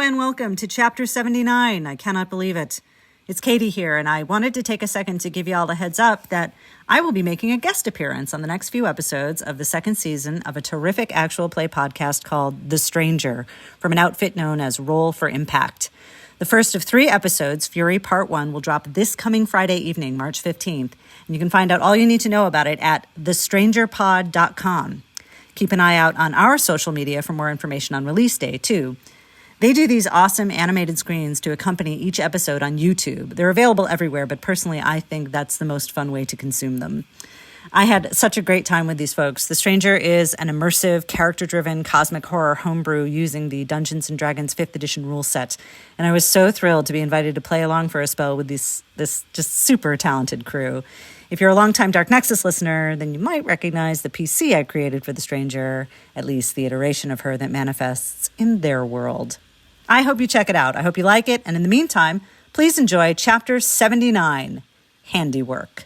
and welcome to Chapter 79. I cannot believe it. It's Katie here, and I wanted to take a second to give you all a heads up that I will be making a guest appearance on the next few episodes of the second season of a terrific actual play podcast called The Stranger, from an outfit known as Roll for Impact. The first of 3 episodes, Fury Part 1, will drop this coming Friday evening, March 15th, and you can find out all you need to know about it at thestrangerpod.com. Keep an eye out on our social media for more information on release day, too. They do these awesome animated screens to accompany each episode on YouTube. They're available everywhere, but personally, I think that's the most fun way to consume them. I had such a great time with these folks. The Stranger is an immersive, character-driven cosmic horror homebrew using the Dungeons & Dragons 5th edition rule set. And I was so thrilled to be invited to play along for a spell with this just super talented crew. If you're a longtime Dark Nexus listener, then you might recognize the PC I created for The Stranger, at least the iteration of her that manifests in their world. I hope you check it out. I hope you like it. And in the meantime, please enjoy Chapter 79, Handiwork.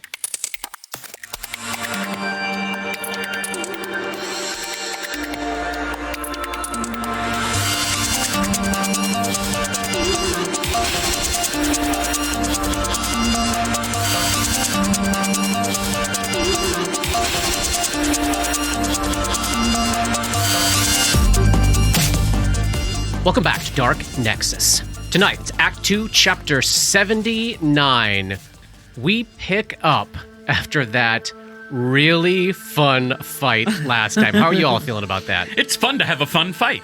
Welcome back to Dark Nexus. Tonight, it's Act 2, Chapter 79. We pick up after that really fun fight last time. How are you all feeling about that? It's fun to have a fun fight.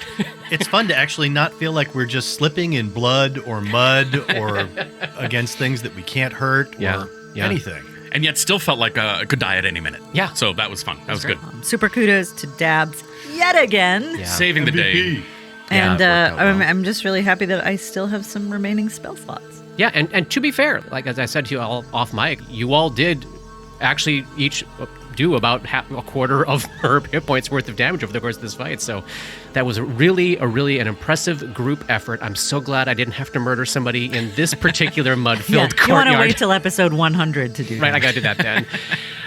It's fun to actually not feel like we're just slipping in blood or mud or against things that we can't hurt or anything. And yet still felt like I could die at any minute. Yeah. So that was fun. That was good. Super kudos to Dabs yet again. Yeah. Saving the day. And Yeah, I'm just really happy that I still have some remaining spell slots. Yeah, and to be fair, like as I said to you all off mic, you all did actually each do about a quarter of her hit points worth of damage over the course of this fight. So that was really an impressive group effort. I'm so glad I didn't have to murder somebody in this particular mud-filled courtyard. You want to wait till episode 100 to do that. Right, I got to do that then.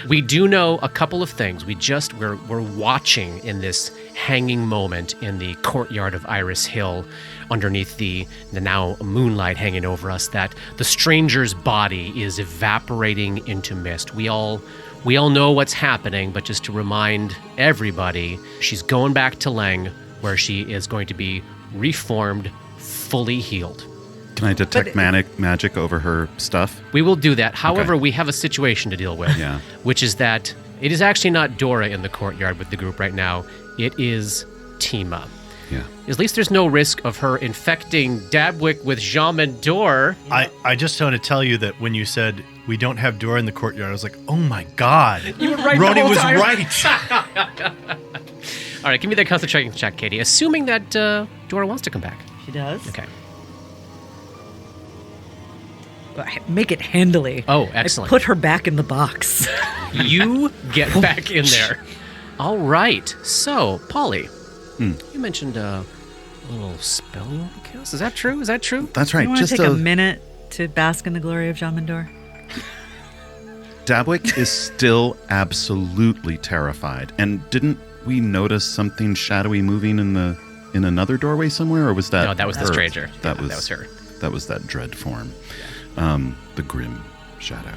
We do know a couple of things. We're watching in this hanging moment in the courtyard of Iris Hill, underneath the now moonlight hanging over us, that the Stranger's body is evaporating into mist. We all know what's happening, but just to remind everybody, she's going back to Leng, where she is going to be reformed, fully healed. Can I detect magic over her stuff? We will do that. However, we have a situation to deal with, which is that it is actually not Dora in the courtyard with the group right now. It is Tima. Yeah. At least there's no risk of her infecting Dabwick with Jamandor. I just want to tell you that when you said we don't have Dora in the courtyard, I was like, oh my God. You were right. Roni was time. right. All right, give me that concentration check, Katie. Assuming that Dora wants to come back. She does. Okay. Make it handily. Oh, excellent. I put her back in the box. You get back in there. All right. So, Polly, you mentioned a little spell you want to cast. Is that true? That's right. You want to take a minute to bask in the glory of Jamandor? Dabwick is still absolutely terrified. And didn't we notice something shadowy moving in another doorway somewhere, or was that? No, that was the Stranger. That was her. That was that dread form, the grim shadow.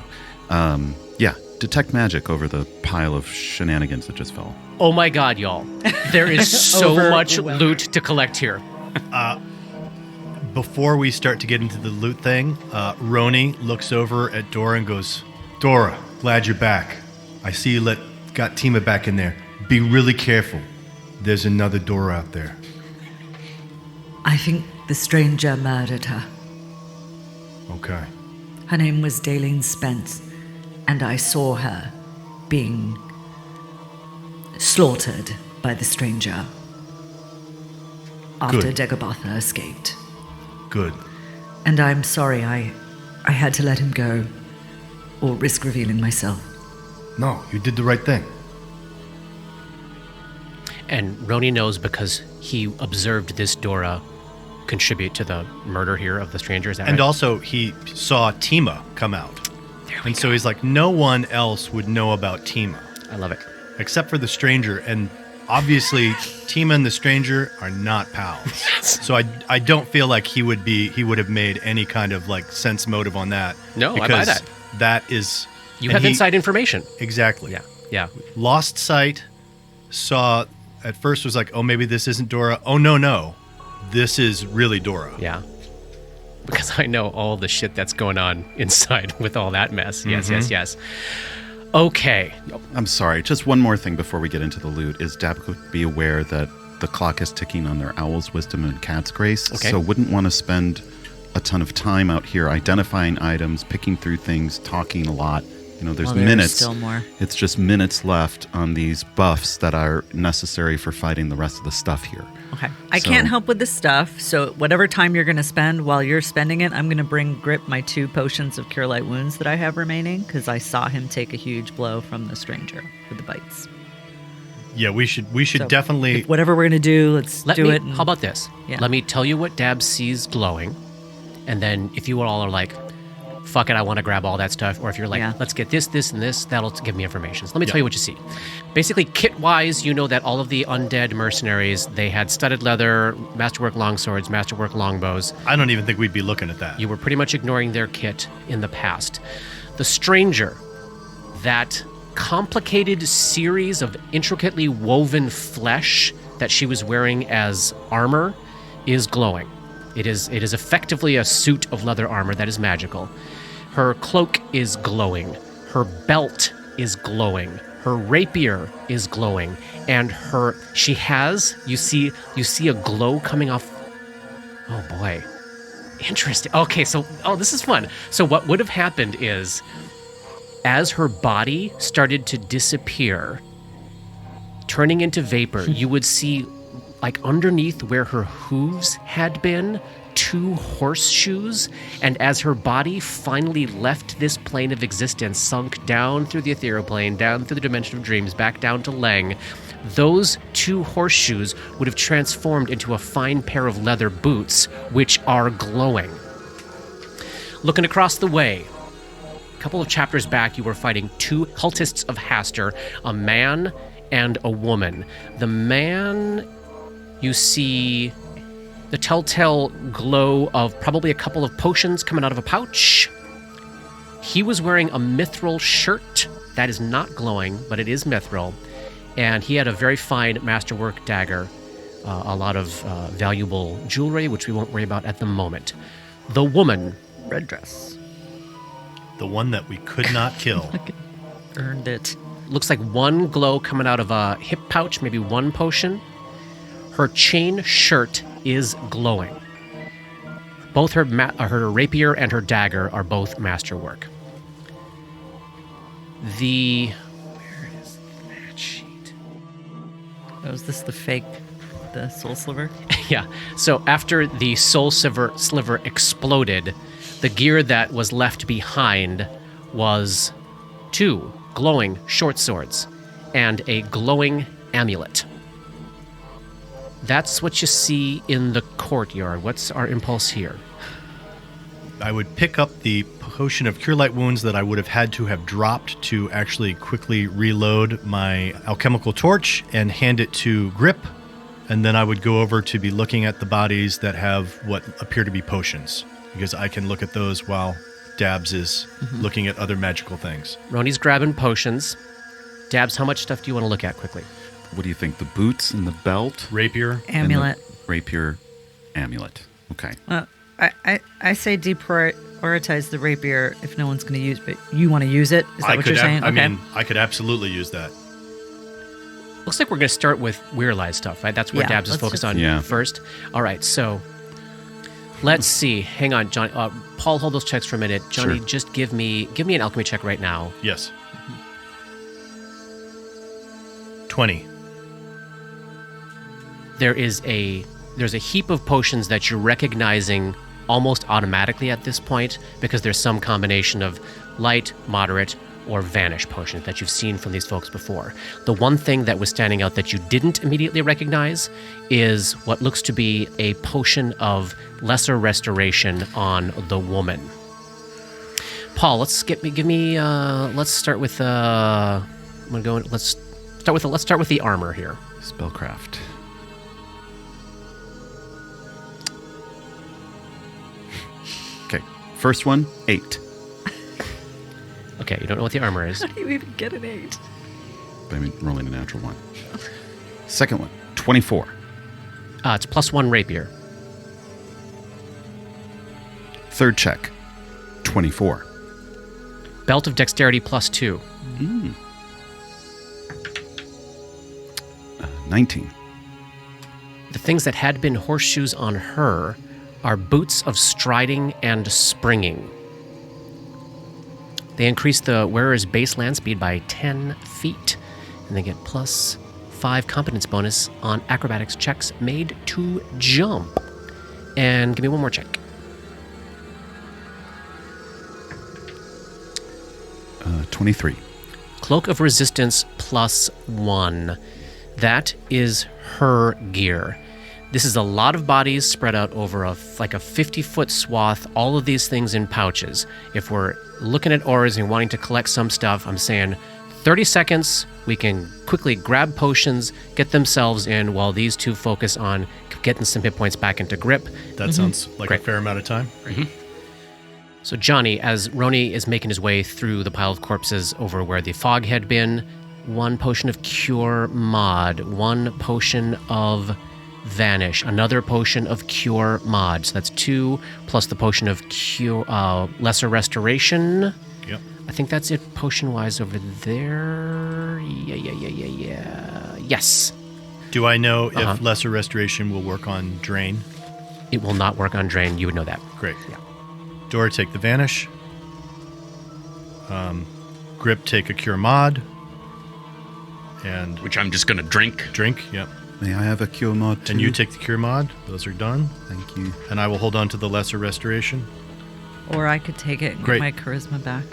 Detect magic over the pile of shenanigans that just fell. Oh my God, y'all! There is so much loot to collect here. Before we start to get into the loot thing, Roni looks over at Dora and goes, Dora, glad you're back. I see you got Tima back in there. Be really careful. There's another Dora out there. I think the Stranger murdered her. Okay. Her name was Daleen Spence, and I saw her being slaughtered by the Stranger after Good. Dagobotha escaped. Good. And I'm sorry I had to let him go, or risk revealing myself. No, you did the right thing. And Roni knows because he observed this Dora contribute to the murder here of the Stranger. Is that And right? also, he saw Tima come out. And so he's like, no one else would know about Tima. I love it. Except for the Stranger. And obviously, Tima and the stranger are not pals. So I don't feel like he would have made any kind of like sense motive on that. No, I buy that. That is You have inside information. Exactly. Yeah. Lost sight. Saw at first was like, oh, maybe this isn't Dora. Oh no, this is really Dora. Yeah. Because I know all the shit that's going on inside with all that mess. Yes. Okay. I'm sorry. Just one more thing before we get into the loot is Dab would be aware that the clock is ticking on their owl's wisdom and cat's grace. Okay. So wouldn't want to spend a ton of time out here identifying items, picking through things, talking a lot. You know, there's minutes. Still more. It's just minutes left on these buffs that are necessary for fighting the rest of the stuff here. Okay. I can't help with the stuff, so whatever time you're going to spend while you're spending it, I'm going to bring Grip my 2 potions of Cure Light Wounds that I have remaining, because I saw him take a huge blow from the stranger with the bites. Yeah, we should So, definitely. Whatever we're going to do, let's do it. How about this? Yeah. Let me tell you what Dab sees glowing, and then if you all are like, fuck it, I want to grab all that stuff, or if you're like, let's get this, and this, that'll give me information. So let me tell you what you see. Basically, kit-wise, you know that all of the undead mercenaries, they had studded leather, masterwork longswords, masterwork longbows. I don't even think we'd be looking at that. You were pretty much ignoring their kit in the past. The stranger, that complicated series of intricately woven flesh that she was wearing as armor, is glowing. It is effectively a suit of leather armor that is magical. Her cloak is glowing. Her belt is glowing. Her rapier is glowing. And you see a glow coming off. Oh boy. Interesting. Okay, this is fun. So what would have happened is, as her body started to disappear, turning into vapor, you would see, like underneath where her hooves had been, 2 horseshoes, and as her body finally left this plane of existence, sunk down through the ethereal plane, down through the dimension of dreams, back down to Leng, those 2 horseshoes would have transformed into a fine pair of leather boots, which are glowing. Looking across the way, a couple of chapters back, you were fighting 2 cultists of Hastur, a man and a woman. The man, you see the telltale glow of probably a couple of potions coming out of a pouch. He was wearing a mithril shirt. That is not glowing, but it is mithril. And he had a very fine masterwork dagger, a lot of valuable jewelry, which we won't worry about at the moment. The woman. Red dress. The one that we could not kill. Earned it. Looks like 1 glow coming out of a hip pouch, maybe 1 potion. Her chain shirt is glowing. Both her rapier and her dagger are both masterwork. Where is the match sheet? Oh, is this the soul sliver? Yeah. So after the soul sliver exploded, the gear that was left behind was 2 glowing short swords and a glowing amulet. That's what you see in the courtyard. What's our impulse here? I would pick up the potion of Cure Light Wounds that I would have had to have dropped to actually quickly reload my alchemical torch and hand it to Grip. And then I would go over to be looking at the bodies that have what appear to be potions, because I can look at those while Dabs is looking at other magical things. Roni's grabbing potions. Dabs, how much stuff do you want to look at quickly? What do you think? The boots and the belt? Rapier. Amulet. Rapier, amulet. Okay. I say deprioritize the rapier if no one's going to use it. But you want to use it? Is that what you're saying? I mean, I could absolutely use that. Looks like we're going to start with Weirlize stuff, right? That's where Dabs is focused on first. All right, so let's see. Hang on, Johnny. Paul, hold those checks for a minute. Johnny, Sure. just give me an alchemy check right now. Yes. 20. There's a heap of potions that you're recognizing almost automatically at this point, because there's some combination of light, moderate, or vanish potions that you've seen from these folks before. The one thing that was standing out that you didn't immediately recognize is what looks to be a potion of lesser restoration on the woman. Paul, let's start with let's start with the armor here. Spellcraft. Okay. First one, 8. Okay, you don't know what the armor is. How do you even get an 8? But I mean, rolling a natural 1. Second one, 24. It's +1 rapier. Third check, 24. Belt of dexterity +2. 19. The things that had been horseshoes on her are boots of striding and springing. They increase the wearer's base land speed by 10 feet, and they get +5 competence bonus on acrobatics checks made to jump. And give me one more check. 23. Cloak of Resistance +1. That is her gear. This is a lot of bodies spread out over like a 50-foot swath, all of these things in pouches. If we're looking at auras and wanting to collect some stuff, I'm saying 30 seconds, we can quickly grab potions, get themselves in, while these two focus on getting some hit points back into grip. That sounds like Great. a fair amount of time. So Johnny, as Roni is making his way through the pile of corpses over where the fog had been, 1 potion of Cure Mod, 1 potion of Vanish, another potion of Cure Mod. So that's 2, plus the potion of Cure Lesser Restoration. Yep. I think that's it potion-wise over there. Yeah. Yes. Do I know if Lesser Restoration will work on Drain? It will not work on Drain. You would know that. Great. Yeah. Dora, take the Vanish. Grip, take a Cure Mod. And Which I'm just going to drink. drink, yep. May I have a cure mod too? And you take the Cure Mod. Those are done. Thank you. And I will hold on to the Lesser Restoration. Or I could take it and Great. get my charisma back.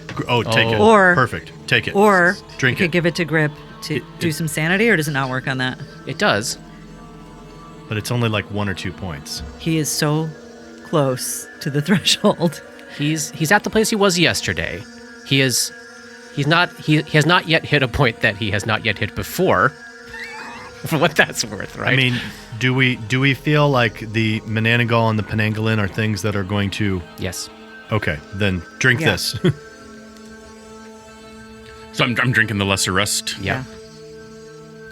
Take it. Or- Perfect. Take it. Or Drink you it. could give it to Grip to do some sanity, or does it not work on that? It does. But it's only like 1 or 2 points. He is so close to the threshold. He's at the place he was yesterday. He has not yet hit a point that he has not yet hit before. For what that's worth, right? I mean, do we feel like the Menanigal and the Penangolin are things that are going to... yes. Okay, then drink Yeah. this. So I'm drinking the lesser rest. Yeah.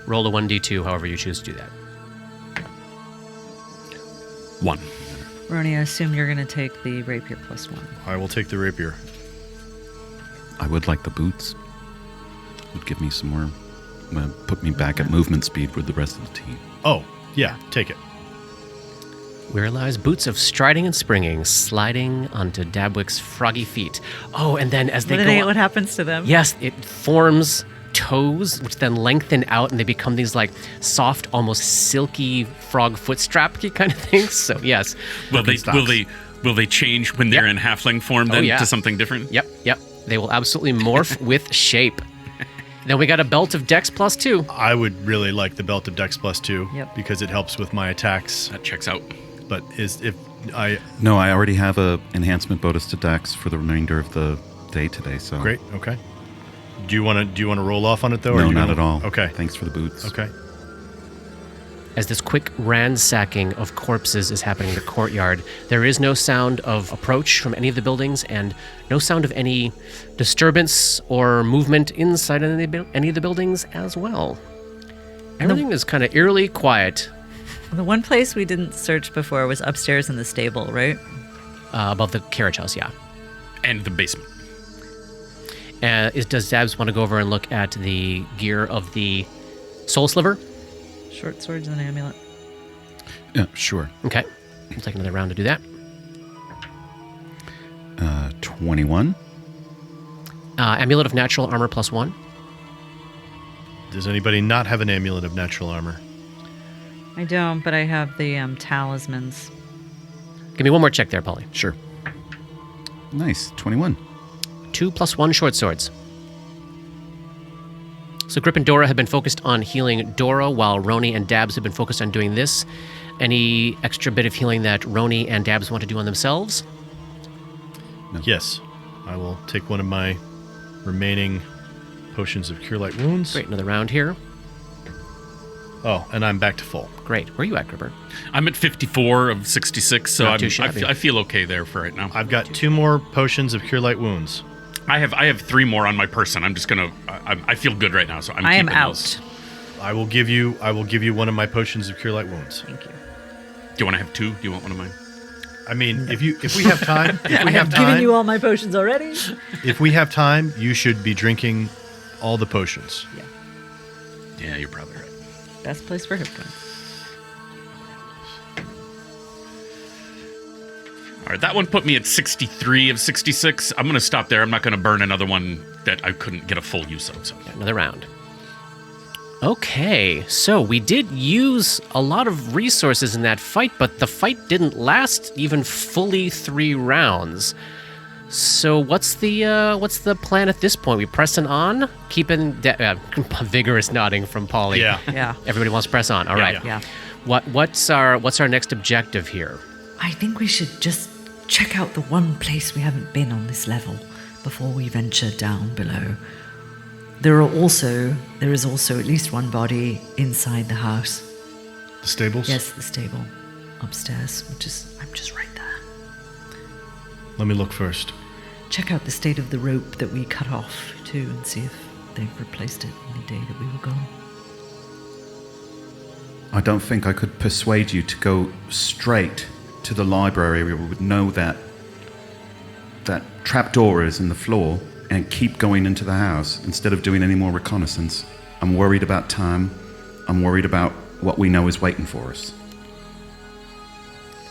Roll a 1d2, however you choose to do that. 1. Roni, I assume you're going to take the rapier +1. I will take the Rapier. I would like the boots. Would give me some more... put me back at movement speed with the rest of the team. Oh, yeah, take it. Where lies boots of striding and springing, sliding onto Dabwick's froggy feet. Oh, and then as they go What happens to them? yes, it forms toes, which then lengthen out, and they become these like soft, almost silky frog foot strap-y kind of things. So yes, Will they change when they're Yep. in halfling form then yeah. to something different? Yep. They will absolutely morph with shape. Then we got a belt of Dex +2. I would really like the Belt of Dex +2 Yep. because it helps with my attacks. That checks out. But I No, I already have a enhancement bonus to Dex for the remainder of the day today. So great. Okay. Do you want to roll off on it though? or No, do you not wanna- at all. Okay. Thanks for the boots. Okay. As this quick ransacking of corpses is happening in the courtyard, there is no sound of approach from any of the buildings and no sound of any disturbance or movement inside any of the buildings as well. Everything is kind of eerily quiet The one place we didn't search before was upstairs in the stable, right? above the carriage house, yeah. And the basement. Does Dabs want to go over and look at the gear of the Soul Sliver? Short swords and an amulet. Yeah, sure. Okay. We'll take another round to do that. 21. Amulet of Natural Armor +1. Does anybody not have an Amulet of Natural Armor? I don't, but I have the talismans. Give me one more check there, Polly. Sure. Nice. 21. 2 +1 short swords. So Grip and Dora have been focused on healing Dora, while Roni and Dabs have been focused on doing this. Any extra bit of healing that Roni and Dabs want to do on themselves? Yes. I will take one of my remaining potions of Cure Light Wounds. Great, another round here. Oh, and I'm back to full. Great. Where are you at, Gripper? I'm at 54 of 66, so Not too I shabby. feel okay there for right now. I've got 2 more potions of Cure Light Wounds. I have 3 more on my person. I'm just gonna. I feel good right now, so I'm. I am keeping out. those. I will give you one of my potions of Cure Light Wounds. Thank you. Do you want to have 2? Do you want one of mine? I mean, if we have time, Given you all my potions already. if we have time, you should be drinking all the potions. Yeah, you're probably right. Best place for hit points. All right, that one put me at 63 of 66. I'm gonna stop there. I'm not gonna burn another one that I couldn't get a full use of. So. Another round. Okay, so we did use a lot of resources in that fight, but the fight didn't last even fully 3 rounds. So what's the plan at this point? We pressing on, keeping vigorous nodding from Polly. Yeah. Yeah. Everybody wants to press on. All right. Yeah. What's our next objective here? I think we should just check out the one place we haven't been on this level before we venture down below. There is also at least one body inside the house. The stables? Yes, the stable upstairs, I'm just right there. Let me look first. Check out the state of the rope that we cut off too and see if they've replaced it on the day that we were gone. I don't think I could persuade you to go straight to the library. We would know that trapdoor is in the floor and keep going into the house instead of doing any more reconnaissance. I'm worried about time. I'm worried about what we know is waiting for us.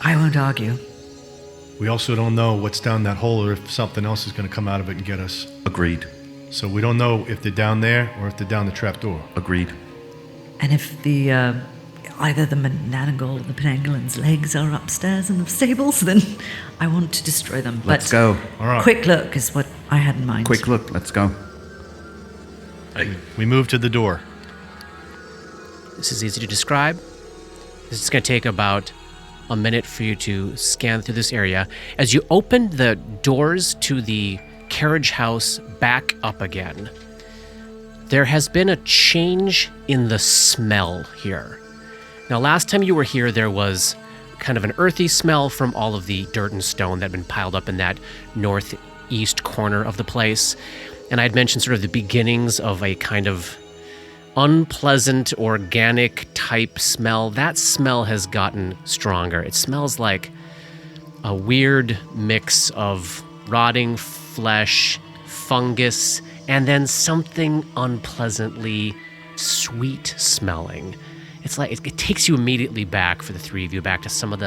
I won't argue. We also don't know what's down that hole or if something else is going to come out of it and get us. Agreed. So we don't know if they're down there or if they're down the trapdoor. Agreed. And if the either the Menangle or the Penangolin's legs are upstairs in the stables, then I want to destroy them. Let's go. All right. Quick look is what I had in mind. Quick look. Let's go. We move to the door. This is easy to describe. This is going to take about a minute for you to scan through this area. As you open the doors to the carriage house back up again, there has been a change in the smell here. Now, last time you were here, there was kind of an earthy smell from all of the dirt and stone that had been piled up in that northeast corner of the place. And I had mentioned sort of the beginnings of a kind of unpleasant, organic type smell. That smell has gotten stronger. It smells like a weird mix of rotting flesh, fungus, and then something unpleasantly sweet smelling. It's like it takes you immediately back, for the 3 of you, back to some of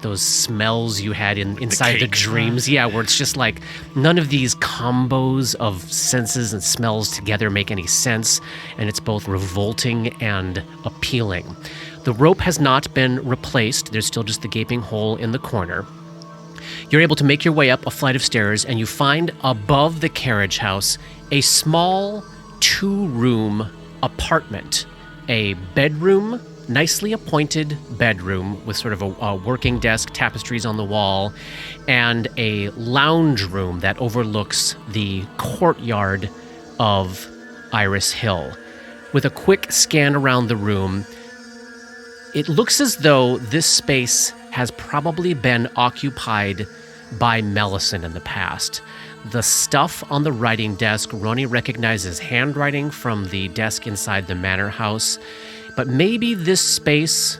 those smells you had inside the dreams. Yeah, where it's just like none of these combos of senses and smells together make any sense, and it's both revolting and appealing. The rope has not been replaced. There's still just the gaping hole in the corner. You're able to make your way up a flight of stairs, and you find above the carriage house a small 2-room apartment. A bedroom, nicely appointed bedroom with sort of a working desk, tapestries on the wall, and a lounge room that overlooks the courtyard of Iris Hill. With a quick scan around the room, it looks as though this space has probably been occupied by Melisande in the past. The stuff on the writing desk, Roni recognizes handwriting from the desk inside the manor house, but maybe this space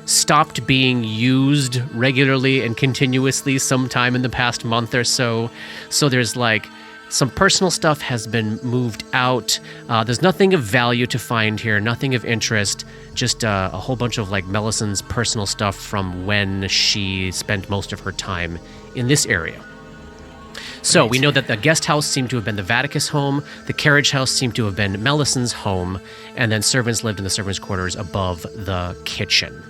stopped being used regularly and continuously sometime in the past month or so. So there's like some personal stuff has been moved out. There's nothing of value to find here, nothing of interest, just a whole bunch of like Melisand's personal stuff from when she spent most of her time in this area. So we know that the guest house seemed to have been the Vaticus home, the carriage house seemed to have been Melisand's home, and then servants lived in the servants' quarters above the kitchen.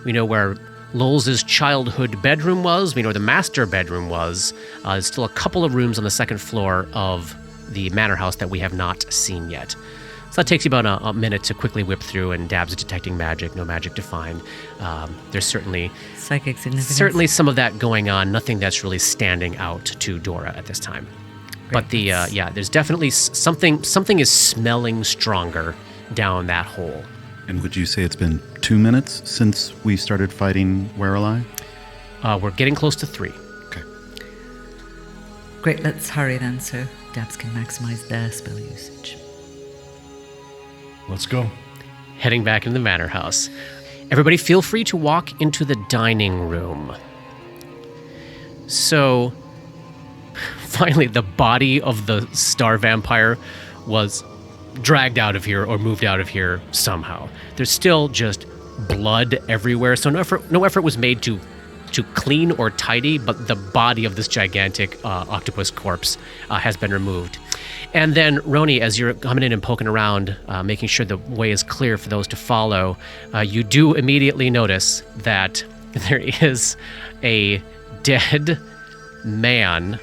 We know where Lowell's childhood bedroom was. We know where the master bedroom was. There's still a couple of rooms on the second floor of the manor house that we have not seen yet. So that takes you about a minute to quickly whip through, and Dab's detecting magic, no magic to find. There's certainly Psychic significance. certainly some of that going on. Nothing that's really standing out to Dora at this time. But there's definitely something is smelling stronger down that hole. And would you say it's been 2 minutes since we started fighting Wherein? We're getting close to 3. Okay. Great, let's hurry then so Dabs can maximize their spell usage. Let's go. Heading back into the manor house. Everybody feel free to walk into the dining room. So, finally, the body of the star vampire was dragged out of here or moved out of here somehow. There's still just blood everywhere, so no effort was made to clean or tidy, but the body of this gigantic octopus corpse has been removed. And then, Roni, as you're coming in and poking around, making sure the way is clear for those to follow, you do immediately notice that there is a dead man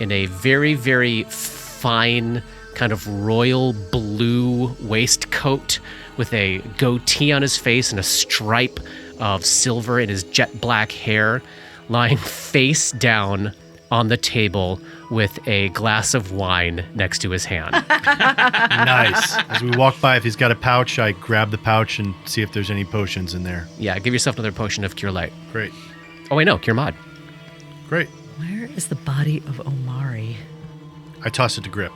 in a very, very fine kind of royal blue waistcoat with a goatee on his face and a stripe of silver in his jet black hair, lying face down on the table with a glass of wine next to his hand. Nice. As we walk by, if he's got a pouch, I grab the pouch and see if there's any potions in there. Yeah, give yourself another potion of Cure Light. Great. Oh, wait, no, Cure Mod. Great. Where is the body of Omari? I toss it to Grip.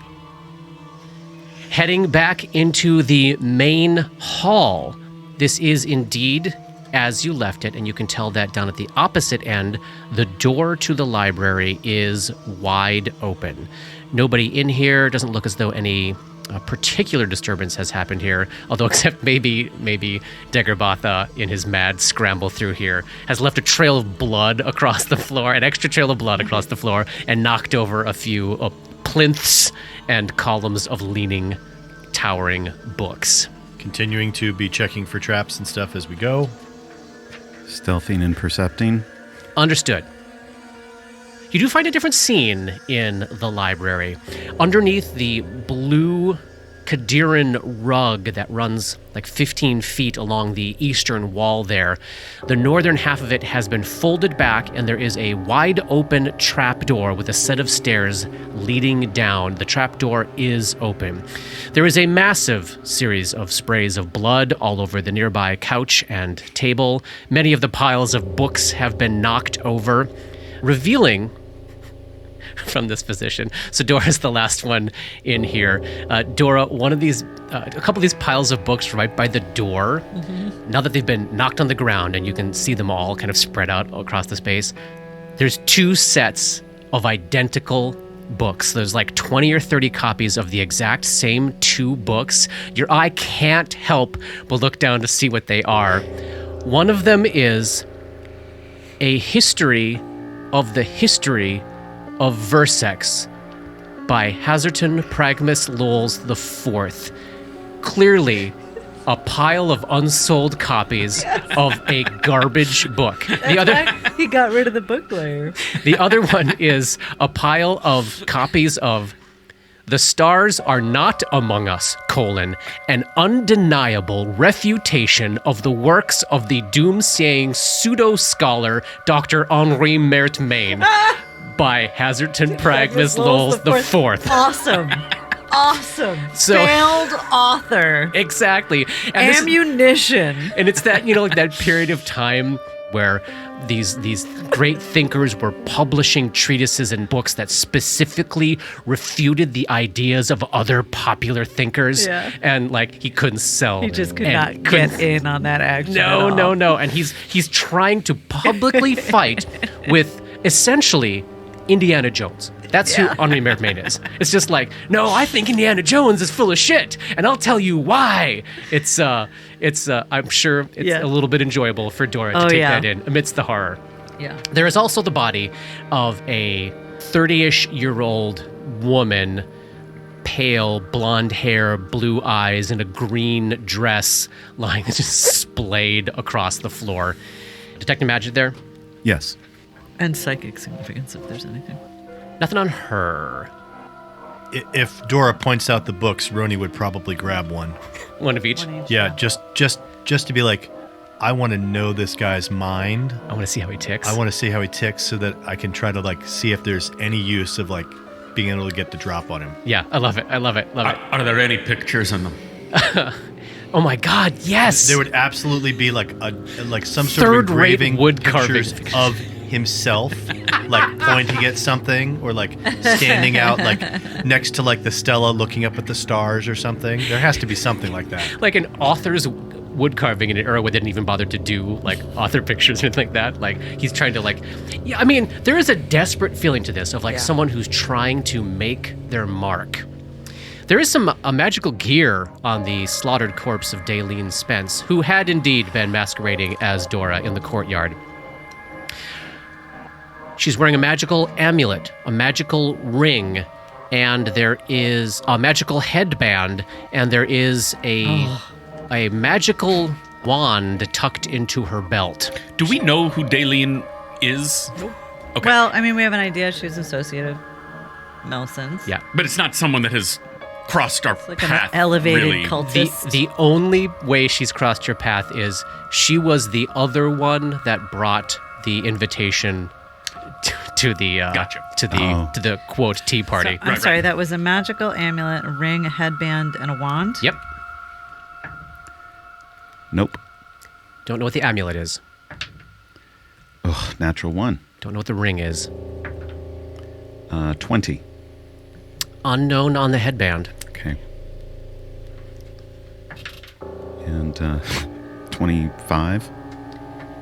Heading back into the main hall. This is indeed as you left it, and you can tell that down at the opposite end, the door to the library is wide open. Nobody in here. Doesn't look as though any particular disturbance has happened here, although except maybe Daggerbatha in his mad scramble through here has left a trail of blood across the floor, an extra trail of blood across the floor, and knocked over a few plinths and columns of leaning, towering books. Continuing to be checking for traps and stuff as we go. Stealthing and percepting. Understood. You do find a different scene in the library. Underneath the blue Kadiran rug that runs like 15 feet along the eastern wall there, the northern half of it has been folded back, and there is a wide open trapdoor with a set of stairs leading down. The trapdoor is open. There is a massive series of sprays of blood all over the nearby couch and table. Many of the piles of books have been knocked over, revealing from this position. So Dora's the last one in here. Dora, a couple of these piles of books right by the door, now that they've been knocked on the ground and you can see them all kind of spread out across the space, there's 2 sets of identical books. There's like 20 or 30 copies of the exact same 2 books. Your eye can't help but look down to see what they are. One of them is a history of the history of Versex by Hazerton Pragmus Lowles IV. Clearly a pile of unsold copies of a garbage book. He got rid of the book layer. The other one is a pile of copies of The Stars Are Not Among Us, an undeniable refutation of the works of the doomsaying pseudo-scholar Dr. Henri Mertemain by Hazerton Pragmus Lowles IV. Awesome. So- Failed author. Exactly. And this- Ammunition. and it's that, like that period of time where these great thinkers were publishing treatises and books that specifically refuted the ideas of other popular thinkers. Yeah. And like he couldn't sell. He just could and not couldn't- get in on that action. No, at no, all. no. And he's trying to publicly fight with essentially Indiana Jones. That's who Henri Mertemain is. It's just like, no, I think Indiana Jones is full of shit, and I'll tell you why. It's I'm sure it's a little bit enjoyable for Dora to take that in amidst the horror. Yeah. There is also the body of a 30-ish-year-old woman, pale, blonde hair, blue eyes, and a green dress lying just splayed across the floor. Detecting magic there? Yes. And psychic significance, if there's anything. Nothing on her. If Dora points out the books, Roni would probably grab one. One of each. Yeah, just to be like, I want to know this guy's mind. I want to see how he ticks. I want to see how he ticks so that I can try to like see if there's any use of like being able to get the drop on him. Yeah, I love it. Are there any pictures in them? Oh my God! Yes. There would absolutely be like some sort of Third-rate engraving wood carving. pictures of himself, like pointing at something, or like standing out like next to like the Stella, looking up at the stars or something. There has to be something like that. Like an author's wood carving in an era where they didn't even bother to do like author pictures or anything like that. Like he's trying to yeah. I mean, there is a desperate feeling to this of like someone who's trying to make their mark. There is some magical gear on the slaughtered corpse of Daleen Spence, who had indeed been masquerading as Dora in the courtyard. She's wearing a magical amulet, a magical ring, and there is a magical headband, and there is a magical wand tucked into her belt. Do we know who Daleen is? Nope. Okay. Well, I mean, we have an idea. She's associated with Melsons. Yeah. But it's not someone that has crossed our Like path. an elevated really. cultist. The only way she's crossed your path is she was the other one that brought the invitation to the Gotcha. to the quote tea party. I'm sorry, that was a magical amulet, a ring, a headband, and a wand? Yep. Nope. Don't know what the amulet is. Oh, natural 1. Don't know what the ring is. 20. Unknown on the headband. Okay. And 25.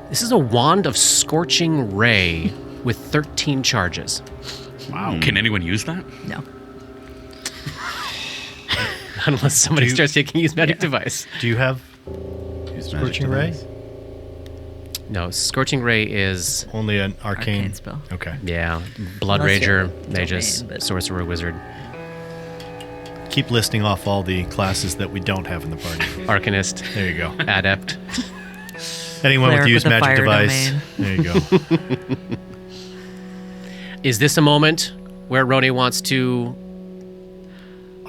This is a wand of scorching ray with 13 charges. Wow. Can anyone use that? No. Unless somebody starts taking use magic device. Do you have Use magic Scorching Ray? device. No, scorching ray is Only an arcane, Arcane spell. Okay. Blood Unless you're Rager, a Magus, domain, but- Sorcerer, Wizard, Keep listing off all the classes that we don't have in the party. Arcanist, There you go. Adept. Anyone with Cleric use with a magic fire device. domain. There you go. Is this a moment where Roni wants to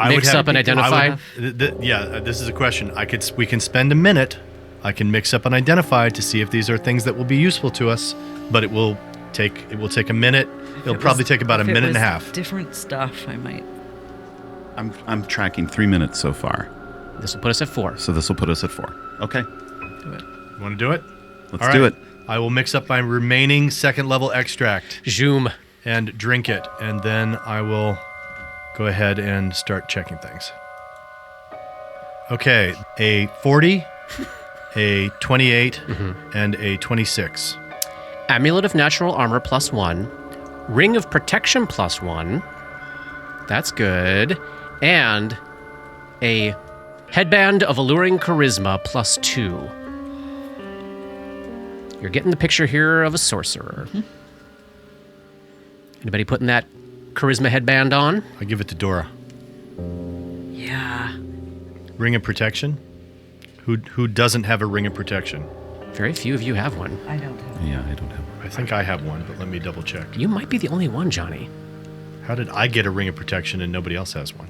mix up and identify? This is a question. We can spend a minute. I can mix up and identify to see if these are things that will be useful to us, but it will take a minute. It'll probably take about a minute and a half. Different stuff, I might. I'm tracking 3 minutes so far. This will put us at 4. So this will put us at 4. Okay. Do it. You want to do it? Let's All do right. it. I will mix up my remaining second level extract Zoom. and drink it, and then I will go ahead and start checking things. Okay, a 40, a 28, and a 26. Amulet of Natural Armor +1. Ring of Protection +1. That's good. And a Headband of Alluring Charisma +2. You're getting the picture here of a sorcerer. Anybody putting that charisma headband on? I give it to Dora. Yeah. Ring of Protection? Who doesn't have a Ring of Protection? Very few of you have one. I don't have. Yeah, I don't have one. I think I have one, but let me double check. You might be the only one, Johnny. How did I get a Ring of Protection and nobody else has one?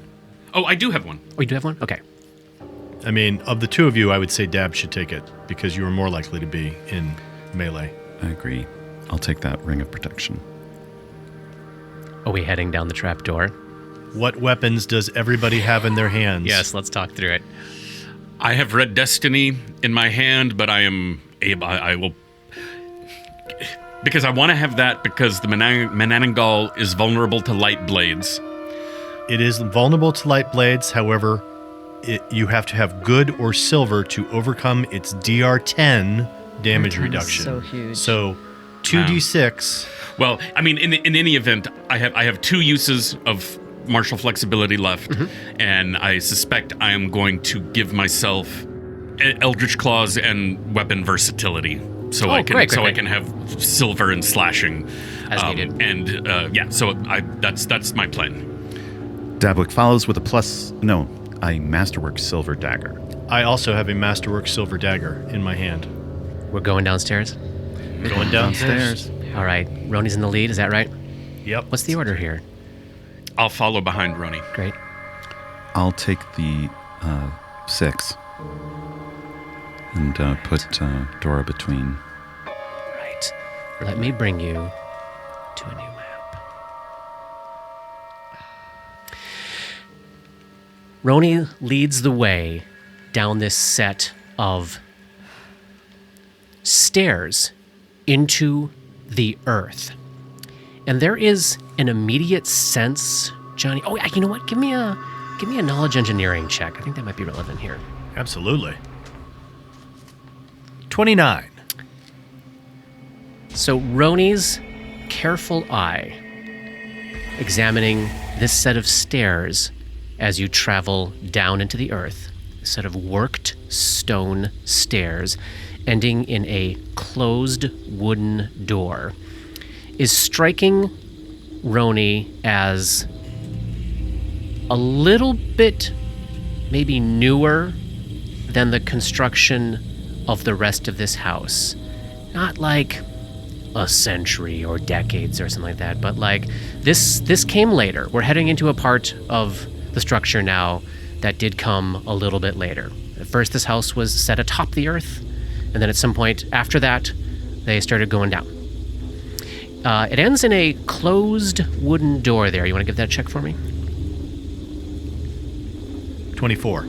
Oh, I do have one. Oh, you do have one? Okay. I mean, of the two of you, I would say Dab should take it because you are more likely to be in melee. I agree. I'll take that ring of protection. Are we heading down the trap door? What weapons does everybody have in their hands? Yes, let's talk through it. I have Red Destiny in my hand, but I am able. I will. Because I want to have that because the Menanangal is vulnerable to light blades. It is vulnerable to light blades. However, you have to have good or silver to overcome its DR10 damage 10 is reduction. so huge. So 2d6. Well, I mean, in any event, I have 2 uses of martial flexibility left, and I suspect I am going to give myself Eldritch Claws and weapon versatility, so I can have silver and slashing As needed. And so that's my plan. Dabwick follows with a Masterwork silver dagger. I also have a Masterwork silver dagger in my hand. We're going downstairs? Going downstairs. All right. Roni's in the lead, is that right? Yep. What's the order here? I'll follow behind Roni. Great. I'll take the 6 and put Dora between. Right. Let me bring you to a new map. Roni leads the way down this set of stairs into the earth. And there is an immediate sense, Johnny. Oh, you know what? Give me a knowledge engineering check. I think that might be relevant here. Absolutely. 29. So Roni's careful eye examining this set of stairs as you travel down into the earth, a set of worked stone stairs ending in a closed wooden door, is striking Roni as a little bit maybe newer than the construction of the rest of this house. Not like a century or decades or something like that, but like this came later. We're heading into a part of the structure now that did come a little bit later. At first, this house was set atop the earth, and then at some point after that, they started going down. It ends in a closed wooden door there. You want to give that a check for me? 24.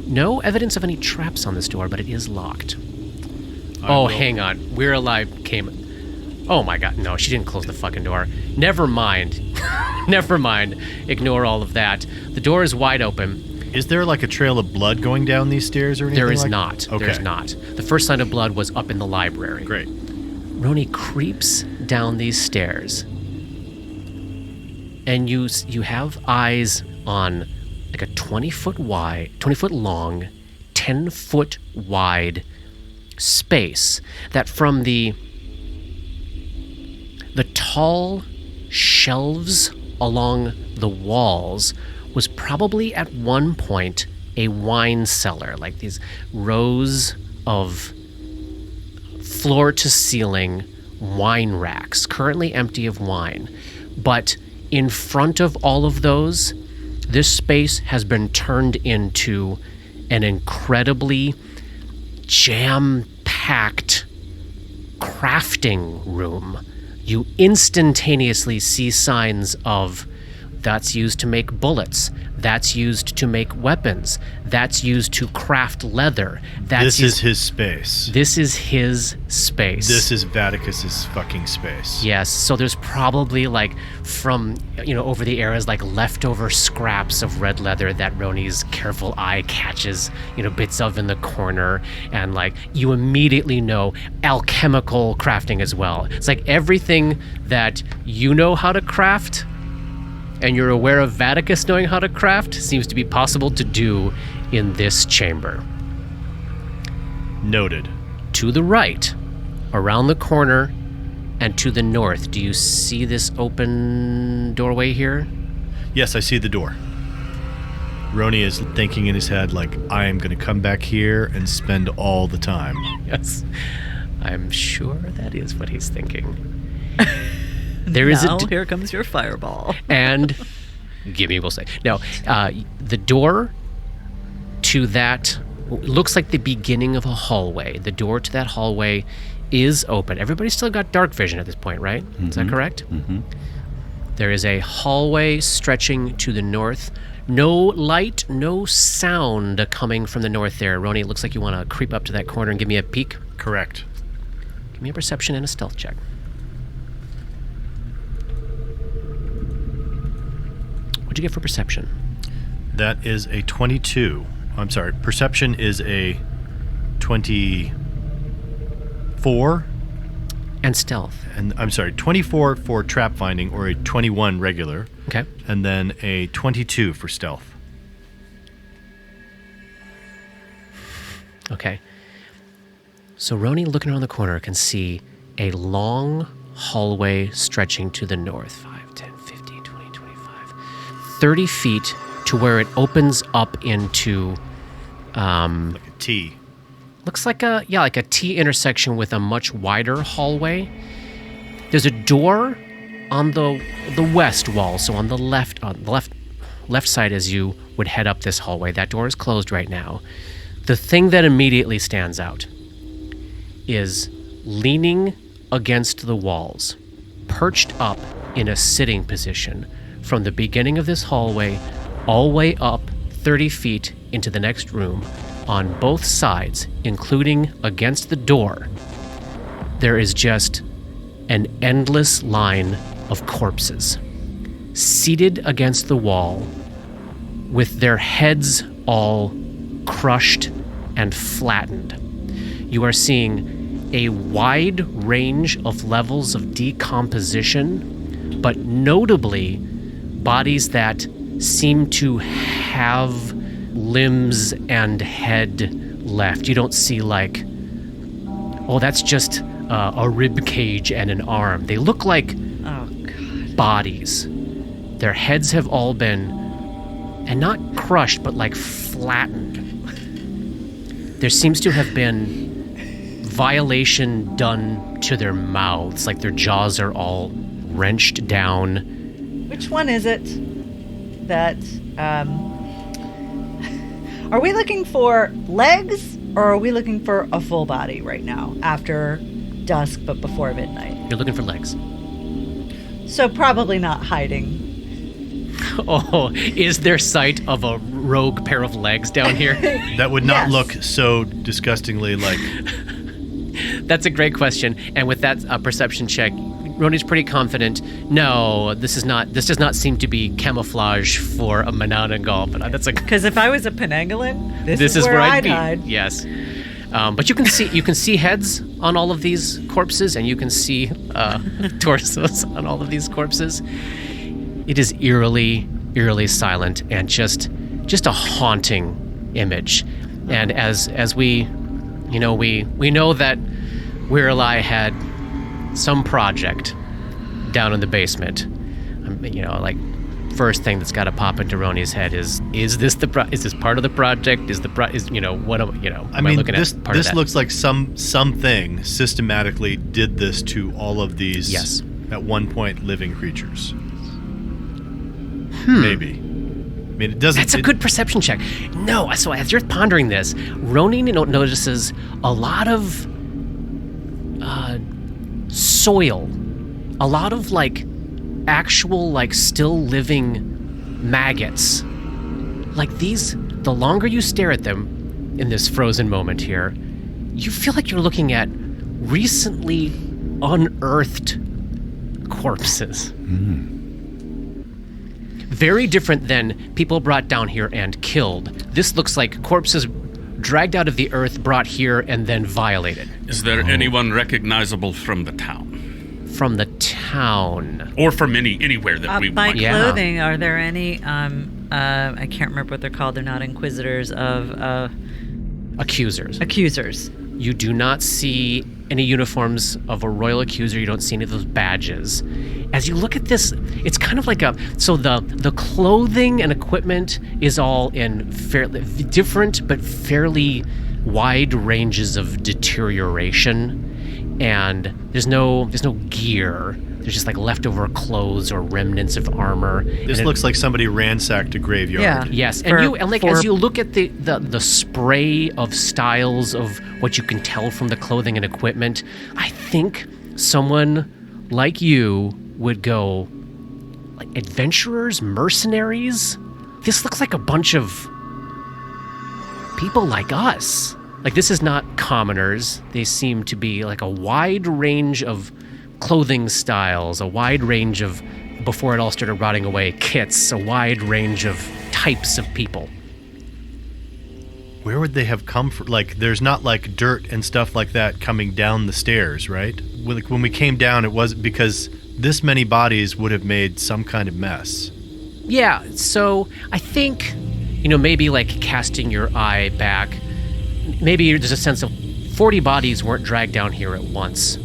No evidence of any traps on this door, but it is locked. Hang on. We're Alive came... Oh my god, no, she didn't close the fucking door. Never mind. Never mind. Ignore all of that. The door is wide open. Is there like a trail of blood going down these stairs or anything? There is like not. Okay. There's not. The first sign of blood was up in the library. Great. Roni creeps down these stairs, and you have eyes on like a 20-foot long, 10-foot wide space that from the tall shelves along the walls was probably at one point a wine cellar, like these rows of floor-to-ceiling wine racks, currently empty of wine. But in front of all of those, this space has been turned into an incredibly jam-packed crafting room. You instantaneously see signs of that's used to make bullets, that's used to make weapons, that's used to craft leather. This is his space. This is his space. This is Vaticus's fucking space. Yes, so there's probably like from, over the eras, like leftover scraps of red leather that Roni's careful eye catches, bits of in the corner. And like, you immediately know alchemical crafting as well. It's like everything that you know how to craft and you're aware of Vaticus knowing how to craft seems to be possible to do in this chamber. Noted. To the right, around the corner, and to the north, do you see this open doorway here? Yes, I see the door. Roni is thinking in his head, like, I am going to come back here and spend all the time. Yes, I'm sure that is what he's thinking. Here comes your fireball. And Gimme will say. No, the door to that looks like the beginning of a hallway. The door to that hallway is open. Everybody's still got dark vision at this point, right? Mm-hmm. Is that correct? Mm-hmm. There is a hallway stretching to the north. No light, no sound coming from the north there. Roni, it looks like you want to creep up to that corner and give me a peek. Correct. Give me a perception and a stealth check. What'd you get for perception? That is a 22. I'm sorry. Perception is a 24. And stealth. And I'm sorry, 24 for trap finding or a 21 regular. Okay. And then a 22 for stealth. Okay. So Roni, looking around the corner, can see a long hallway stretching to the north. 5, 10, 15, 20, 25. 30 feet to where it opens up into... like a T. Looks like a T intersection with a much wider hallway. There's a door on the west wall, so on the left side as you would head up this hallway. That door is closed right now. The thing that immediately stands out is leaning against the walls, perched up in a sitting position from the beginning of this hallway all the way up 30 feet into the next room, on both sides, including against the door, there is just an endless line of corpses, seated against the wall, with their heads all crushed and flattened. You are seeing a wide range of levels of decomposition, but notably bodies that seem to have limbs and head left. You don't see like, oh, that's just a rib cage and an arm. They look like bodies. Their heads have all been, and not crushed, but like flattened. There seems to have been violation done to their mouths, like their jaws are all wrenched down. Which one is it that, are we looking for legs or are we looking for a full body right now after dusk but before midnight? You're looking for legs. So probably not hiding. Oh, is there sight of a rogue pair of legs down here? That would not Yes. look so disgustingly like... That's a great question. And with that perception check, Roni's pretty confident. No, this does not seem to be camouflage for a Manananggal, but that's a... Because if I was a Pangolin, this is where I'd be. hide. Yes. But you can see heads on all of these corpses, and you can see torsos on all of these corpses. It is eerily silent and just a haunting image. And as we know that Wherein had some project down in the basement. Like first thing that's got to pop into Roni's head is this part of the project? Am I looking at part of this that? looks like something systematically did this to all of these Yes. at one point living creatures. Maybe. I mean, it doesn't. That's a good perception check. No, so as you're pondering this, Roni notices a lot of soil, a lot of like actual like still living maggots. Like these, the longer you stare at them in this frozen moment here, you feel like you're looking at recently unearthed corpses. Very different than people brought down here and killed. This looks like corpses dragged out of the earth, brought here, and then violated. Is there anyone recognizable from the town? From the town. Or from anywhere that we By might... Yeah. clothing, are there any, I can't remember what they're called. They're not inquisitors of Accusers. accusers. You do not see any uniforms of a royal accuser. You don't see any of those badges. As you look at this, it's kind of like the clothing and equipment is all in fairly different but fairly wide ranges of deterioration, and there's no gear. There's just like leftover clothes or remnants of armor. This And looks like somebody ransacked a graveyard. Yeah. Yes, For- as you look at the spray of styles of what you can tell from the clothing and equipment, I think someone like you would go like adventurers, mercenaries. This looks like a bunch of people like us. Like this is not commoners. They seem to be like a wide range of clothing styles, a wide range of, before it all started rotting away, kits, a wide range of types of people. Where would they have come from? Like, there's not like dirt and stuff like that coming down the stairs, right? When we came down, it wasn't because this many bodies would have made some kind of mess. Yeah, so I think, maybe like casting your eye back, maybe there's a sense of 40 bodies weren't dragged down here at once.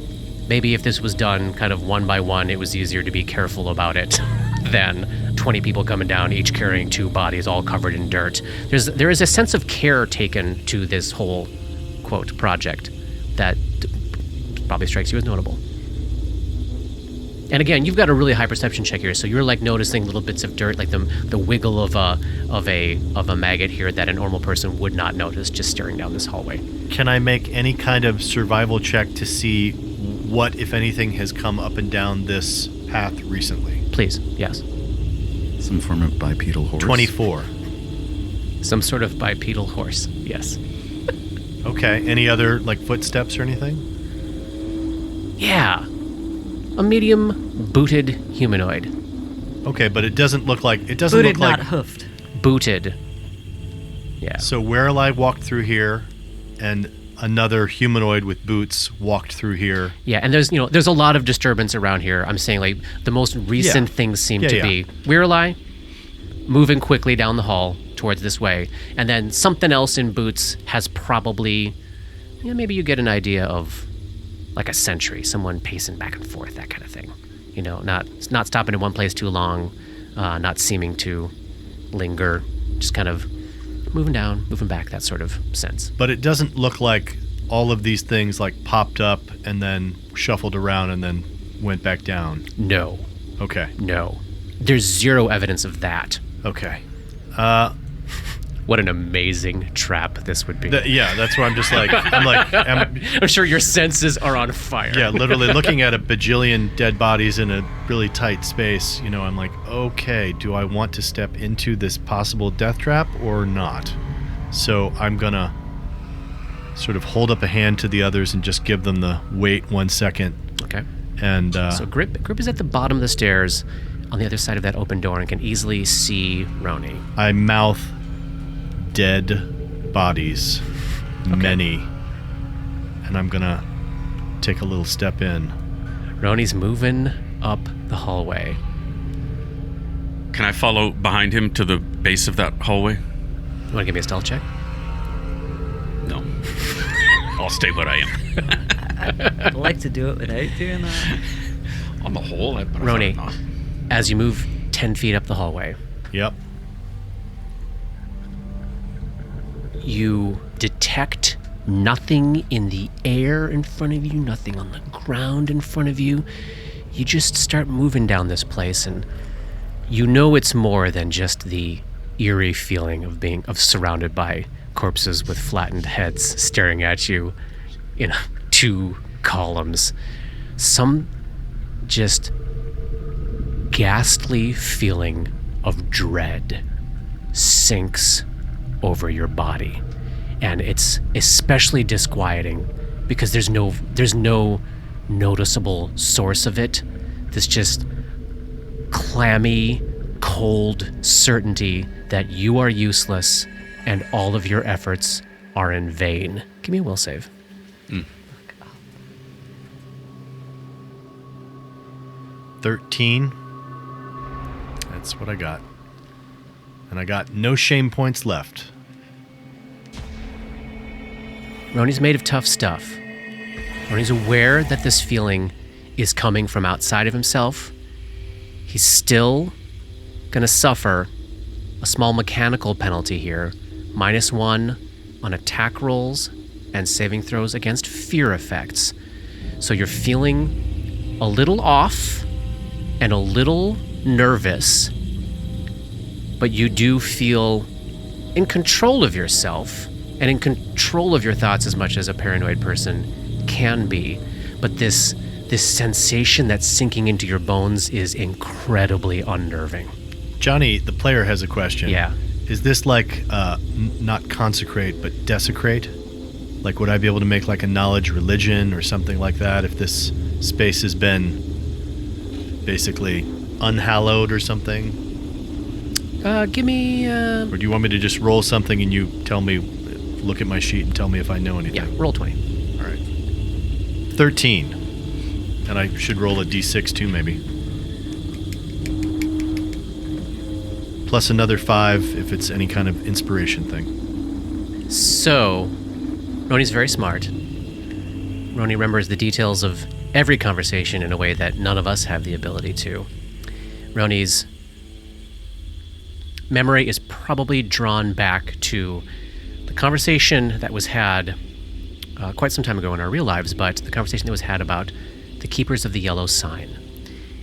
Maybe if this was done kind of one by one, it was easier to be careful about it than 20 people coming down, each carrying 2 bodies all covered in dirt. There is a sense of care taken to this whole, quote, project that probably strikes you as notable. And again, you've got a really high perception check here, so you're like noticing little bits of dirt, like the wiggle of a maggot here that a normal person would not notice just staring down this hallway. Can I make any kind of survival check to see what, if anything, has come up and down this path recently? Please, yes. Some form of bipedal horse. 24. Some sort of bipedal horse, yes. Okay. Any other like footsteps or anything? Yeah. A medium booted humanoid. Okay, but it doesn't look like Booted, not hoofed. Booted. Yeah. So where I walked through here, and another humanoid with boots walked through here. Yeah, and there's a lot of disturbance around here. I'm saying like the most recent things seem to be Wherein moving quickly down the hall towards this way, and then something else in boots has probably, maybe you get an idea of like a sentry, someone pacing back and forth, that kind of thing. Not stopping in one place too long, not seeming to linger, just kind of moving down, moving back, that sort of sense. But it doesn't look like all of these things like popped up and then shuffled around and then went back down. No. Okay. No. There's zero evidence of that. Okay. What an amazing trap this would be. That's where I'm just like, I'm sure your senses are on fire. Yeah, literally looking at a bajillion dead bodies in a really tight space, I'm like, okay, do I want to step into this possible death trap or not? So I'm gonna sort of hold up a hand to the others and just give them the wait 1 second. Okay. And so Grip is at the bottom of the stairs on the other side of that open door and can easily see Roni. I mouth dead bodies, many, and I'm gonna take a little step in. Roni's moving up the hallway. Can I follow behind him to the base of that hallway? You want to give me a stealth check? No. I'll stay where I am. I'd like to do it without doing that. On the whole, I'd Roni, as you move 10 feet up the hallway, Yep. you detect nothing in the air in front of you, nothing on the ground in front of you. You just start moving down this place, and it's more than just the eerie feeling of surrounded by corpses with flattened heads staring at you in 2 columns. Some just ghastly feeling of dread sinks over your body, and it's especially disquieting because there's no noticeable source of it. This just clammy, cold certainty that you are useless and all of your efforts are in vain. Give me a will save. 13. That's what I got. And I got no shame points left. Roni's made of tough stuff. Roni's aware that this feeling is coming from outside of himself. He's still going to suffer a small mechanical penalty here. -1 on attack rolls and saving throws against fear effects. So you're feeling a little off and a little nervous, but you do feel in control of yourself and in control of your thoughts as much as a paranoid person can be. But this sensation that's sinking into your bones is incredibly unnerving. Johnny, the player, has a question. Yeah. Is this like, not consecrate, but desecrate? Like, would I be able to make like a knowledge religion or something like that if this space has been basically unhallowed or something? Give me... Or do you want me to just roll something and you tell me, look at my sheet and tell me if I know anything? Yeah, roll 20. All right. 13. And I should roll a d6 too, maybe. Plus another 5 if it's any kind of inspiration thing. So, Roni's very smart. Roni remembers the details of every conversation in a way that none of us have the ability to. Roni's memory is probably drawn back to the conversation that was had quite some time ago in our real lives, but the conversation that was had about the Keepers of the Yellow Sign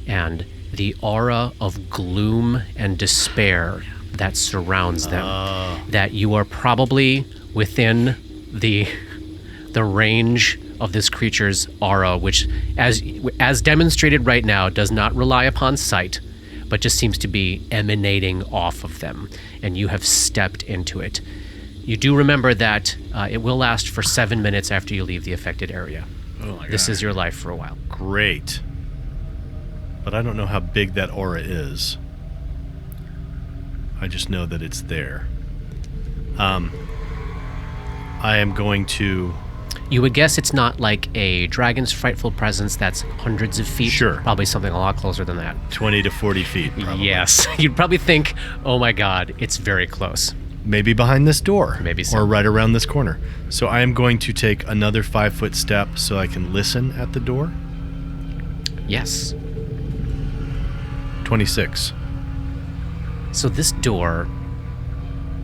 and the aura of gloom and despair that surrounds them. That you are probably within the range of this creature's aura, which, as demonstrated right now, does not rely upon sight, but just seems to be emanating off of them, and you have stepped into it. You do remember that it will last for 7 minutes after you leave the affected area. Oh my This God. is your life for a while. Great. But I don't know how big that aura is. I just know that it's there. I am going to... You would guess it's not like a dragon's frightful presence that's hundreds of feet. Sure. Probably something a lot closer than that. 20 to 40 feet, probably. Yes. You'd probably think, oh my God, it's very close. Maybe behind this door. Maybe so. Or right around this corner. So I am going to take another 5-foot step so I can listen at the door. Yes. 26. So this door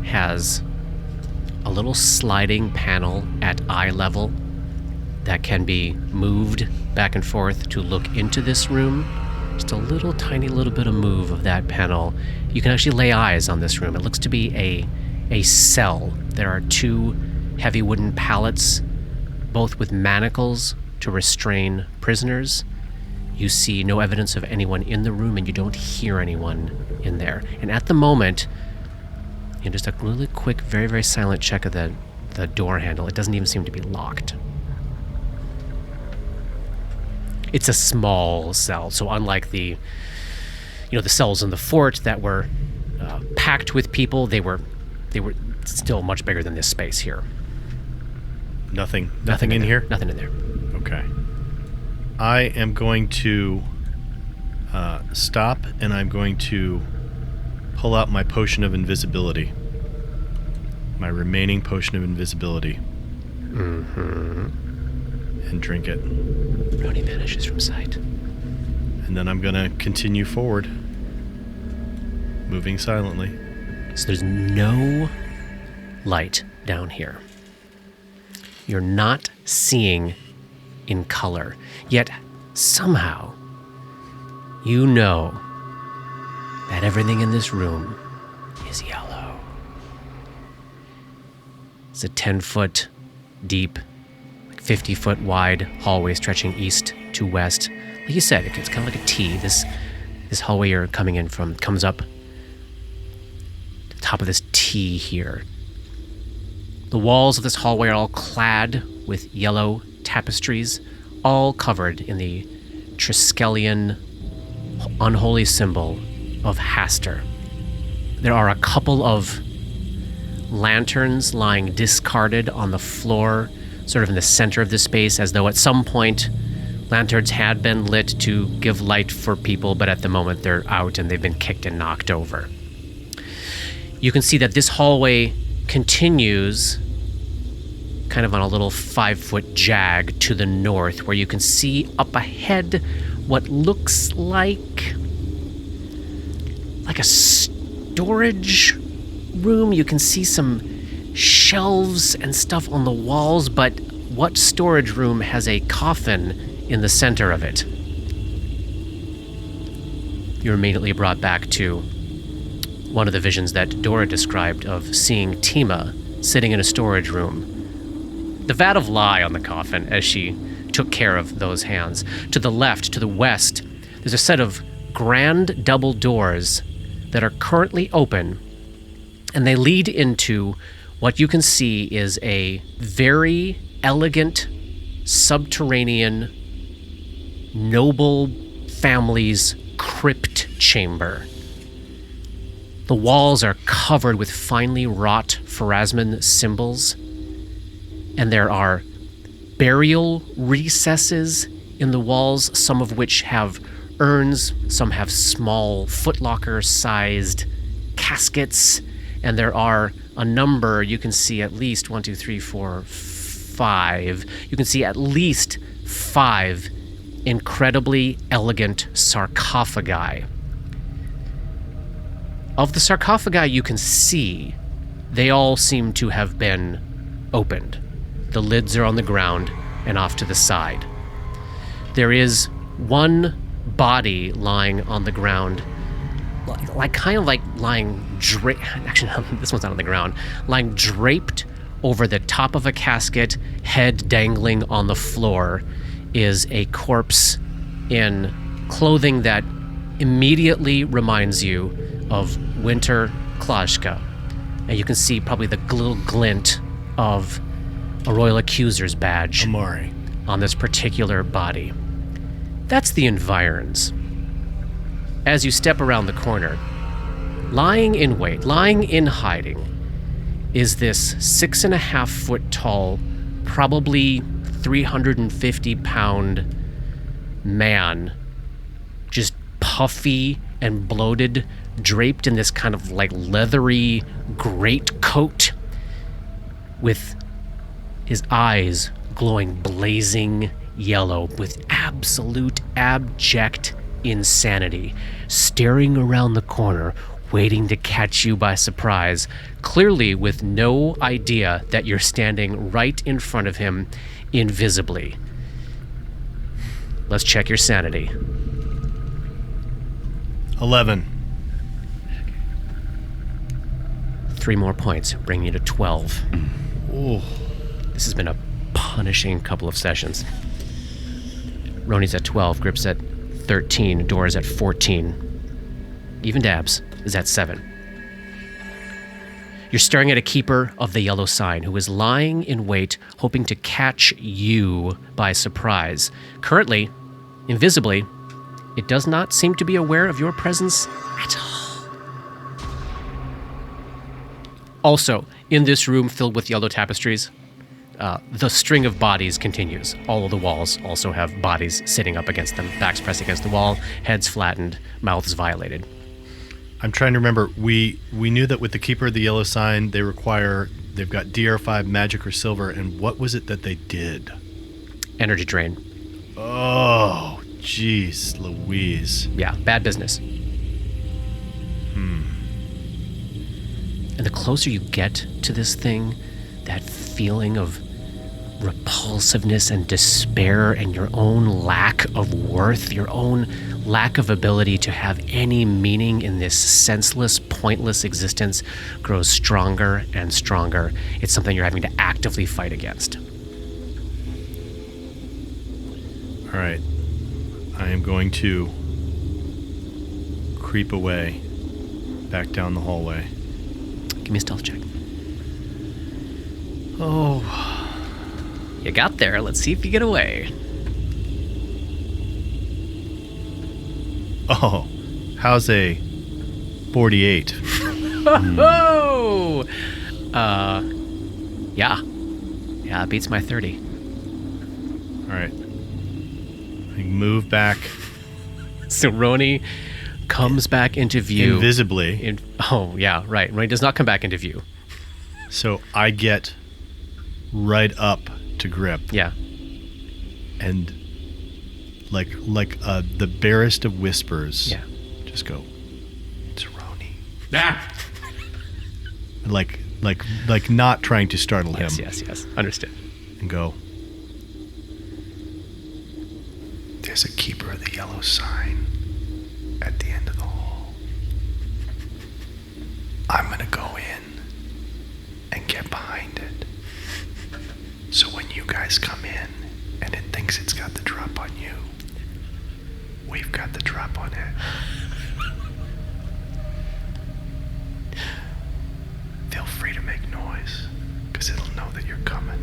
has a little sliding panel at eye level that can be moved back and forth to look into this room. Just a little tiny little bit of move of that panel. You can actually lay eyes on this room. It looks to be a cell. There are 2 heavy wooden pallets, both with manacles to restrain prisoners. You see no evidence of anyone in the room, and you don't hear anyone in there. And at the moment, just a really quick, very, very silent check of the door handle. It doesn't even seem to be locked. It's a small cell, so unlike the cells in the fort that were packed with people, they were still much bigger than this space here. Nothing in here? Nothing in there. Okay. I am going to stop, and I'm going to pull out my potion of invisibility. My remaining potion of invisibility. Mm-hmm. And drink it. Roni vanishes from sight. And then I'm going to continue forward, moving silently. So there's no light down here. You're not seeing in color, yet somehow you know that everything in this room is yellow. It's a 10-foot deep, 50-foot wide hallway stretching east to west. Like you said, it's kind of like a T. This hallway you're coming in from comes up to the top of this T here. The walls of this hallway are all clad with yellow tapestries, all covered in the Triskelion unholy symbol of Hastur. There are a couple of lanterns lying discarded on the floor, sort of in the center of the space, as though at some point lanterns had been lit to give light for people, but at the moment they're out and they've been kicked and knocked over. You can see that this hallway continues kind of on a little 5-foot jag to the north, where you can see up ahead what looks like a storage room. You can see some shelves and stuff on the walls, but what storage room has a coffin in the center of it? You're immediately brought back to one of the visions that Dora described of seeing Tima sitting in a storage room. The vat of lye on the coffin as she took care of those hands. To the left, to the west, there's a set of grand double doors that are currently open, and they lead into what you can see is a very elegant subterranean noble family's crypt chamber. The walls are covered with finely wrought Pharasman symbols, and there are burial recesses in the walls, some of which have urns, some have small footlocker-sized caskets, and there are a number, you can see at least 1, 2, 3, 4, 5. You can see at least 5 incredibly elegant sarcophagi. Of the sarcophagi you can see, they all seem to have been opened. The lids are on the ground and off to the side. There is one body lying on the ground, lying draped. Actually, this one's not on the ground. Lying draped over the top of a casket, head dangling on the floor, is a corpse in clothing that immediately reminds you of Winter Klajka. And you can see probably the little glint of a Royal Accuser's badge Amari. on this particular body. That's the environs. As you step around the corner, lying in wait, lying in hiding, is this 6.5 foot tall, probably 350-pound man, just puffy and bloated, draped in this kind of like leathery great coat, with his eyes glowing blazing yellow with absolute abject insanity, staring around the corner, waiting to catch you by surprise, clearly with no idea that you're standing right in front of him invisibly. Let's check your sanity. 11. 3 more points, bringing you to 12. Ooh. This has been a punishing couple of sessions. Roni's at 12, Grip's at 13, Dora's at 14. Even Dabs is at 7. You're staring at a keeper of the yellow sign who is lying in wait, hoping to catch you by surprise. Currently, invisibly, it does not seem to be aware of your presence at all. Also, in this room filled with yellow tapestries, the string of bodies continues. All of the walls also have bodies sitting up against them, backs pressed against the wall, heads flattened, mouths violated. I'm trying to remember. We knew that with the Keeper of the Yellow Sign, they've got DR5, Magic, or Silver, and what was it that they did? Energy drain. Oh, jeez, Louise. Yeah, bad business. And the closer you get to this thing, that feeling of repulsiveness and despair and your own lack of worth, your own lack of ability to have any meaning in this senseless, pointless existence grows stronger and stronger. It's something you're having to actively fight against. All right. I am going to creep away back down the hallway. Give me a stealth check. Oh. You got there. Let's see if you get away. Oh. How's a 48? Oh! Yeah. Yeah, it beats my 30. All right. I move back So Roni comes back into view. invisibly. Oh, yeah, right. Roni does not come back into view. So I get right up to Grip. Yeah. And like the barest of whispers. Yeah. Just go, it's Roni. Ah! Like not trying to startle him. Yes. Understood. And go, there's a Keeper of the Yellow Sign at the end of the hall. I'm gonna go in and get behind it. So when you guys come in and it thinks it's got the drop on you, we've got the drop on it. Feel free to make noise, because it'll know that you're coming.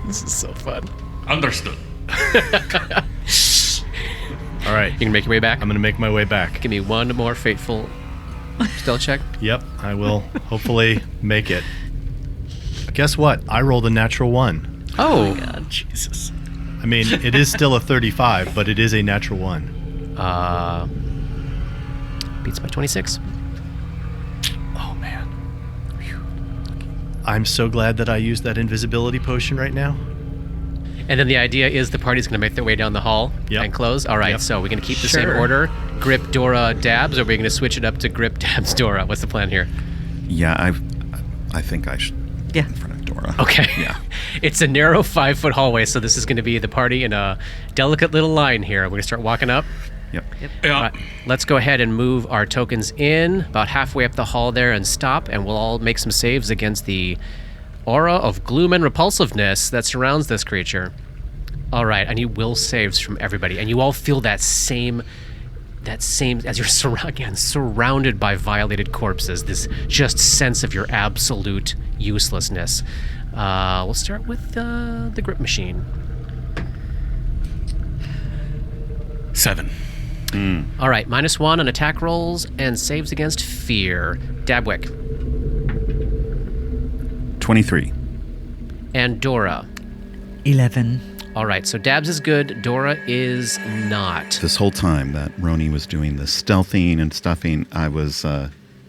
This is so fun. Understood. All right, You can make your way back. I'm gonna make my way back. Give me one more fateful stealth check. Yep, I will hopefully make it. Guess what? I rolled a natural 1. Oh. God, Jesus. I mean, it is still a 35, but it is a natural 1. Beats by 26. Oh, man. Whew. I'm so glad that I used that invisibility potion right now. And then the idea is the party's going to make their way down the hall Yep. and close. All right, Yep. so we're going to keep the same Sure. order. Grip, Dora, Dabs, or are we going to switch it up to Grip, Dabs, Dora? What's the plan here? Yeah, I think I should Yeah. in front of Dora. Okay. Yeah. It's a narrow 5-foot hallway, so this is going to be the party in a delicate little line here. We're going to start walking up. Yep. Yeah. All right, let's go ahead and move our tokens in about halfway up the hall there and stop, and we'll all make some saves against the aura of gloom and repulsiveness that surrounds this creature. All right, I need will saves from everybody, and you all feel that same as you're surrounded by violated corpses. This just sense of your absolute uselessness. We'll start with the grip machine. 7. All right, -1 on attack rolls and saves against fear. Dabwick 23. and Dora. 11. All right, so Dabs is good, Dora is not. This whole time that Roni was doing the stealthing and stuffing, I was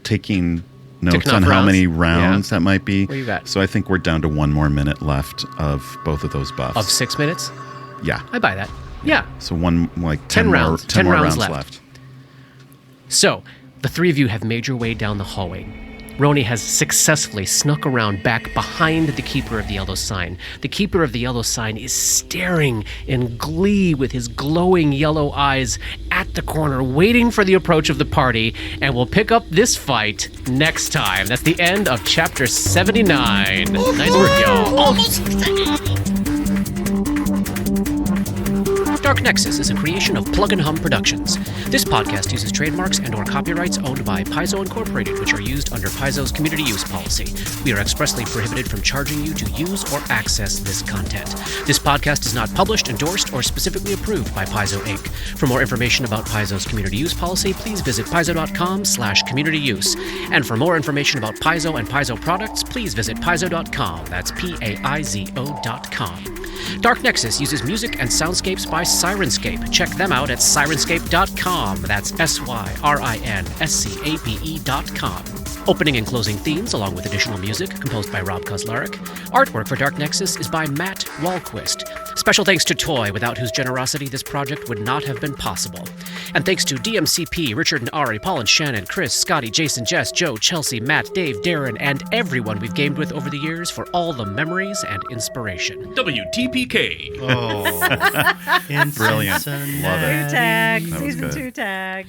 taking notes Ticking on off how rounds? many rounds Yeah. that might be. What you got? So I think we're down to 1 more minute left of both of those buffs. Of 6 minutes? Yeah. I buy that. Yeah. So 10 10 more, rounds. 10 more rounds left. left. So, the three of you have made your way down the hallway. Roni has successfully snuck around back behind the Keeper of the Yellow Sign. The Keeper of the Yellow Sign is staring in glee with his glowing yellow eyes at the corner, waiting for the approach of the party, and we'll pick up this fight next time. That's the end of Chapter 79. Nice work, y'all. Dark Nexus is a creation of Plug and Hum Productions. This podcast uses trademarks and/or copyrights owned by Paizo Incorporated, which are used under Paizo's community use policy. We are expressly prohibited from charging you to use or access this content. This podcast is not published, endorsed, or specifically approved by Paizo Inc. For more information about Paizo's community use policy, please visit paizo.com/communityuse. And for more information about Paizo and Paizo products, please visit paizo.com. That's PAIZO.com. Dark Nexus uses music and soundscapes by Sirenscape. Check them out at sirenscape.com. That's SYRINSCAPE.com. Opening and closing themes, along with additional music, composed by Rob Kauzlaric. Artwork for Dark Nexus is by Matt Wahlquist. Special thanks to Toy, without whose generosity this project would not have been possible. And thanks to DMCP, Richard and Ari, Paul and Shannon, Chris, Scotty, Jason, Jess, Joe, Chelsea, Matt, Dave, Darren, and everyone we've gamed with over the years for all the memories and inspiration. WTPK. Oh, Brilliant. Love it. Tag, That was season good. 2 tag.